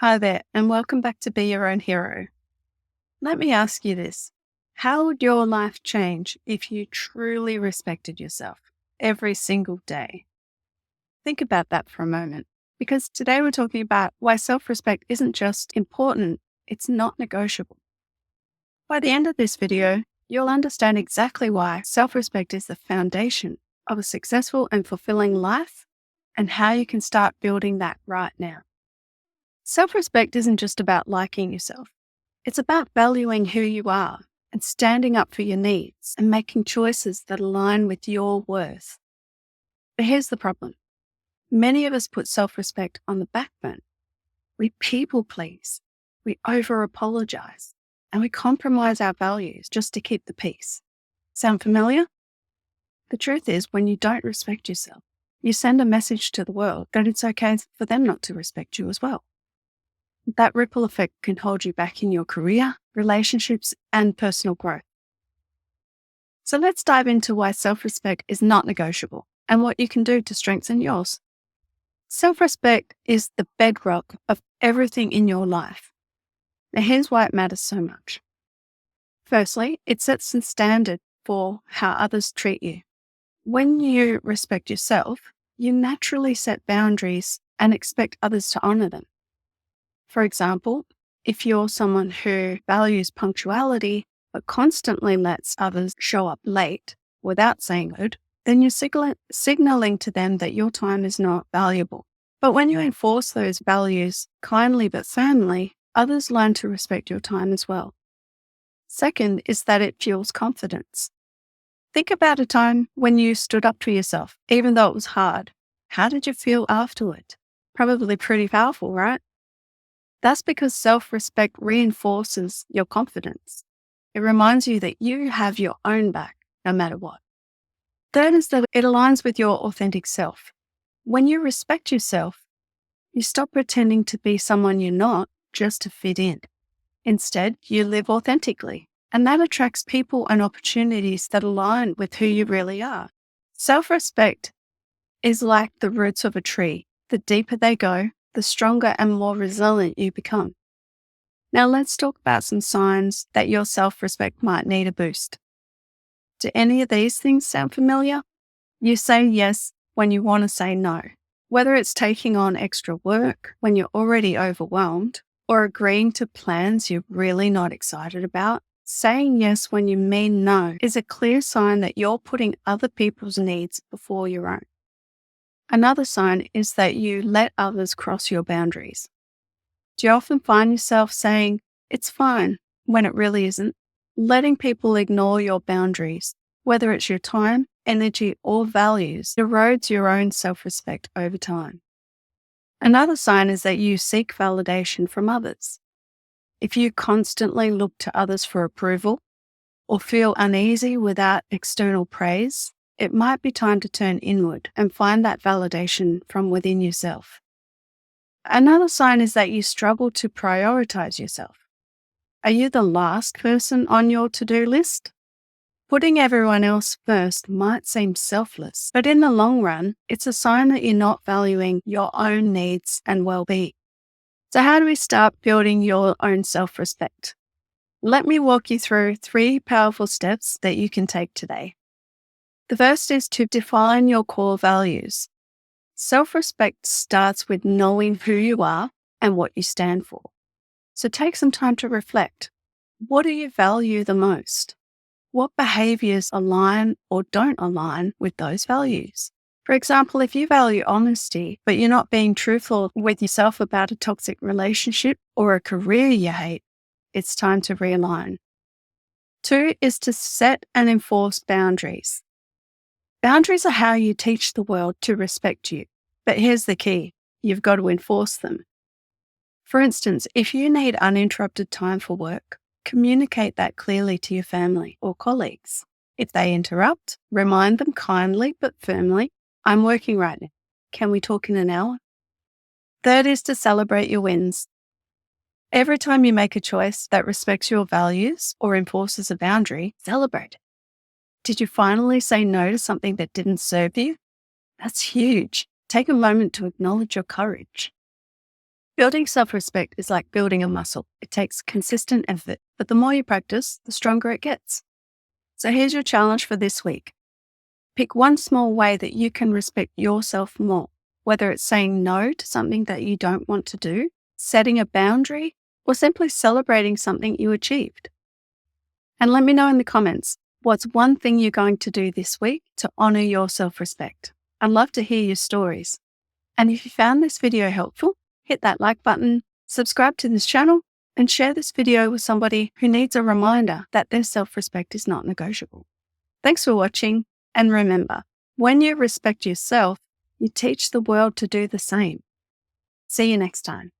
Hi there, and welcome back to Be Your Own Hero. Let me ask you this. How would your life change if you truly respected yourself every single day? Think about that for a moment, because today we're talking about why self-respect isn't just important, it's not negotiable. By the end of this video, you'll understand exactly why self-respect is the foundation of a successful and fulfilling life and how you can start building that right now. Self-respect isn't just about liking yourself. It's about valuing who you are and standing up for your needs and making choices that align with your worth. But here's the problem. Many of us put self-respect on the back burner. We people please, we over-apologize, and we compromise our values just to keep the peace. Sound familiar? The truth is, when you don't respect yourself, you send a message to the world that it's okay for them not to respect you as well. That ripple effect can hold you back in your career, relationships, and personal growth. So let's dive into why self-respect is not negotiable and what you can do to strengthen yours. Self-respect is the bedrock of everything in your life. Now here's why it matters so much. Firstly, it sets the standard for how others treat you. When you respect yourself, you naturally set boundaries and expect others to honor them. For example, if you're someone who values punctuality but constantly lets others show up late without saying good, then you're signaling to them that your time is not valuable. But when you enforce those values kindly but firmly, others learn to respect your time as well. Second is that it fuels confidence. Think about a time when you stood up for yourself, even though it was hard. How did you feel afterward? Probably pretty powerful, right? That's because self-respect reinforces your confidence. It reminds you that you have your own back, no matter what. Third is that it aligns with your authentic self. When you respect yourself, you stop pretending to be someone you're not just to fit in. Instead, you live authentically, and that attracts people and opportunities that align with who you really are. Self-respect is like the roots of a tree. The deeper they go, the stronger and more resilient you become. Now let's talk about some signs that your self-respect might need a boost. Do any of these things sound familiar? You say yes when you want to say no. Whether it's taking on extra work when you're already overwhelmed or agreeing to plans you're really not excited about, saying yes when you mean no is a clear sign that you're putting other people's needs before your own. Another sign is that you let others cross your boundaries. Do you often find yourself saying, "It's fine," when it really isn't? Letting people ignore your boundaries, whether it's your time, energy, or values, erodes your own self-respect over time. Another sign is that you seek validation from others. If you constantly look to others for approval or feel uneasy without external praise, it might be time to turn inward and find that validation from within yourself. Another sign is that you struggle to prioritize yourself. Are you the last person on your to-do list? Putting everyone else first might seem selfless, but in the long run, it's a sign that you're not valuing your own needs and well-being. So how do we start building your own self-respect? Let me walk you through 3 powerful steps that you can take today. The first is to define your core values. Self-respect starts with knowing who you are and what you stand for. So take some time to reflect. What do you value the most? What behaviors align or don't align with those values? For example, if you value honesty, but you're not being truthful with yourself about a toxic relationship or a career you hate, it's time to realign. 2 is to set and enforce boundaries. Boundaries are how you teach the world to respect you. But here's the key. You've got to enforce them. For instance, if you need uninterrupted time for work, communicate that clearly to your family or colleagues. If they interrupt, remind them kindly but firmly, "I'm working right now. Can we talk in an hour?" Third is to celebrate your wins. Every time you make a choice that respects your values or enforces a boundary, celebrate. Did you finally say no to something that didn't serve you? That's huge. Take a moment to acknowledge your courage. Building self respect is like building a muscle. It takes consistent effort, but the more you practice, the stronger it gets. So here's your challenge for this week. Pick one small way that you can respect yourself more, whether it's saying no to something that you don't want to do, setting a boundary, or simply celebrating something you achieved. And let me know in the comments, what's one thing you're going to do this week to honor your self-respect? I'd love to hear your stories. And if you found this video helpful, hit that like button, subscribe to this channel, and share this video with somebody who needs a reminder that their self-respect is not negotiable. Thanks for watching, and remember, when you respect yourself, you teach the world to do the same. See you next time.